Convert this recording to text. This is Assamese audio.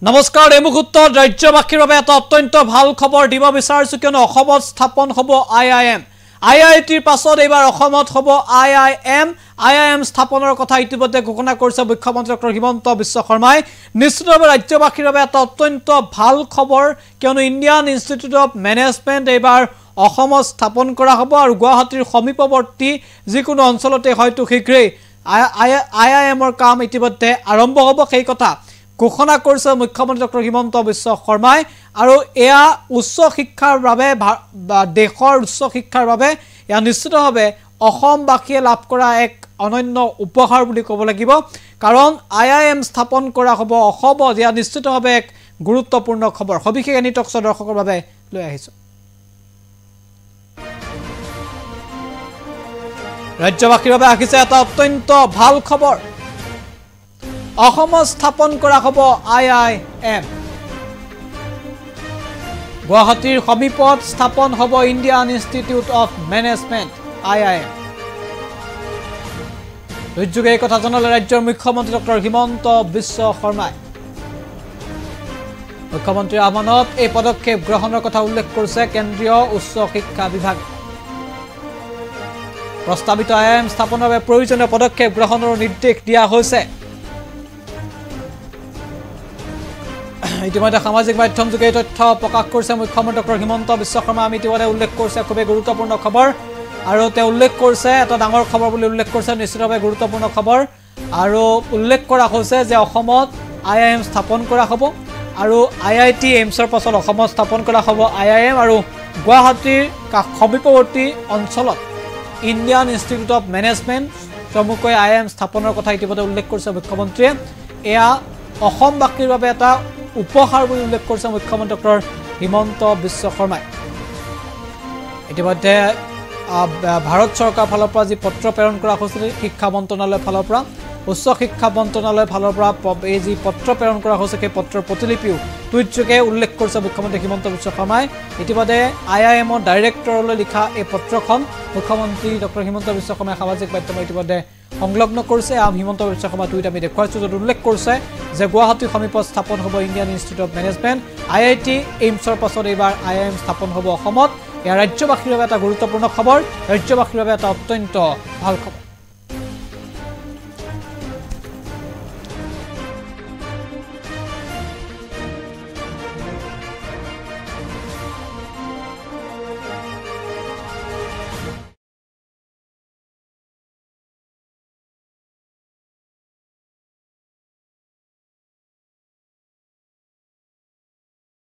নমস্কাৰ এই মুহূৰ্তত ৰাজ্যবাসীৰ বাবে এটা অত্যন্ত ভাল খবৰ দিব বিচাৰিছো কিয়নো অসমত স্থাপন হ'ব IIM IITৰ পাছত এবাৰ অসমত হ'ব IIM স্থাপনৰ কথা ইতিমধ্যে ঘোষণা কৰিছে মুখ্যমন্ত্ৰী ডক্টৰ হিমন্ত বিশ্ব শৰ্মাই নিশ্চিতভাৱে ৰাজ্যবাসীৰ বাবে এটা অত্যন্ত ভাল খবৰ কিয়নো ইণ্ডিয়ান ইনষ্টিটিউট অফ মেনেজমেণ্ট এবাৰ অসমত স্থাপন কৰা হ'ব আৰু গুৱাহাটীৰ সমীপৱৰ্তী যিকোনো অঞ্চলতে হয়তো শীঘ্ৰেই IIMৰ কাম ইতিমধ্যে আৰম্ভ হ'ব সেই কথা ঘোষণা কৰিছে মুখ্যমন্ত্ৰী ডক্টৰ হিমন্ত বিশ্ব শৰ্মাই আৰু এয়া উচ্চ শিক্ষাৰ বাবে দেশৰ উচ্চ শিক্ষাৰ বাবে এয়া নিশ্চিতভাৱে অসমবাসীয়ে লাভ কৰা এক অনন্য উপহাৰ বুলি ক'ব লাগিব কাৰণ IIM স্থাপন কৰা হ'ব অসমত এয়া নিশ্চিতভাৱে এক গুৰুত্বপূৰ্ণ খবৰ সবিশেষ এনি টক্স দৰ্শকৰ বাবে লৈ আহিছো ৰাজ্যবাসীৰ বাবে আহিছে এটা অত্যন্ত ভাল খবৰ অসমত স্থাপন কৰা হ'ব IIM গুৱাহাটীৰ সমীপত স্থাপন হ'ব Indian institute of management IIM দুৰ্যোগে কথা জনালে ৰাজ্যৰ মুখ্যমন্ত্ৰী ডক্টৰ হিমন্ত বিশ্ব শৰ্মাই মুখ্যমন্ত্ৰীৰ আহ্বানত এই পদক্ষেপ গ্ৰহণৰ কথা উল্লেখ কৰিছে কেন্দ্ৰীয় উচ্চ শিক্ষা বিভাগ প্ৰস্তাৱিত IIM স্থাপনৰ বাবে প্ৰয়োজনীয় পদক্ষেপ গ্ৰহণৰ নিৰ্দেশ দিয়া হৈছে ইতিমধ্যে সামাজিক মাধ্যম যোগে তথ্য প্ৰকাশ কৰিছে মুখ্যমন্ত্ৰী ডক্টৰ হিমন্ত বিশ্ব শৰ্মা আমি ইতিমধ্যে উল্লেখ কৰিছে খুবেই গুৰুত্বপূৰ্ণ খবৰ আৰু তেওঁ উল্লেখ কৰিছে এটা ডাঙৰ খবৰ বুলি উল্লেখ কৰিছে নিশ্চিতভাৱে গুৰুত্বপূৰ্ণ খবৰ আৰু উল্লেখ কৰা হৈছে যে অসমত IIM স্থাপন কৰা হ'ব আৰু IIT এইমছৰ পাছত অসমত স্থাপন কৰা হ'ব IIM আৰু গুৱাহাটীৰ সমীপৱৰ্তী অঞ্চলত ইণ্ডিয়ান ইনষ্টিটিউট অফ মেনেজমেণ্ট চমুকৈ IIM স্থাপনৰ কথা ইতিমধ্যে উল্লেখ কৰিছে মুখ্যমন্ত্ৰীয়ে এয়া অসমবাসীৰ বাবে এটা উপহাৰ বুলি উল্লেখ কৰিছে মুখ্যমন্ত্ৰী ডক্টৰ হিমন্ত বিশ্ব শৰ্মাই ইতিমধ্যে ভাৰত চৰকাৰৰ ফালৰ পৰা যি পত্ৰ প্ৰেৰণ কৰা হৈছিল শিক্ষা মন্ত্ৰালয়ৰ ফালৰ পৰা উচ্চ শিক্ষা মন্ত্ৰালয়ৰ ফালৰ পৰা এই যি পত্ৰ প্ৰেৰণ কৰা হৈছে সেই পত্ৰৰ প্ৰতিলিপিও টুইটযোগে উল্লেখ কৰিছে মুখ্যমন্ত্ৰী হিমন্ত বিশ্ব শৰ্মাই ইতিমধ্যে IIMৰ ডাইৰেক্টৰলৈ লিখা এই পত্ৰখন মুখ্যমন্ত্ৰী ডক্টৰ হিমন্ত বিশ্ব শৰ্মাই সামাজিক মাধ্যমত ইতিমধ্যে সংলগ্ন কৰিছে হিমন্ত বিশ্ব শৰ্মা টুইট আমি দেখুৱাইছো য'ত উল্লেখ কৰিছে যে গুৱাহাটীৰ সমীপত স্থাপন হ'ব Indian institute of management IIT এইমছৰ পাছত এইবাৰ IIM স্থাপন হ'ব অসমত এয়া ৰাজ্যবাসীৰ বাবে এটা গুৰুত্বপূৰ্ণ খবৰ ৰাজ্যবাসীৰ বাবে এটা অত্যন্ত ভাল খবৰ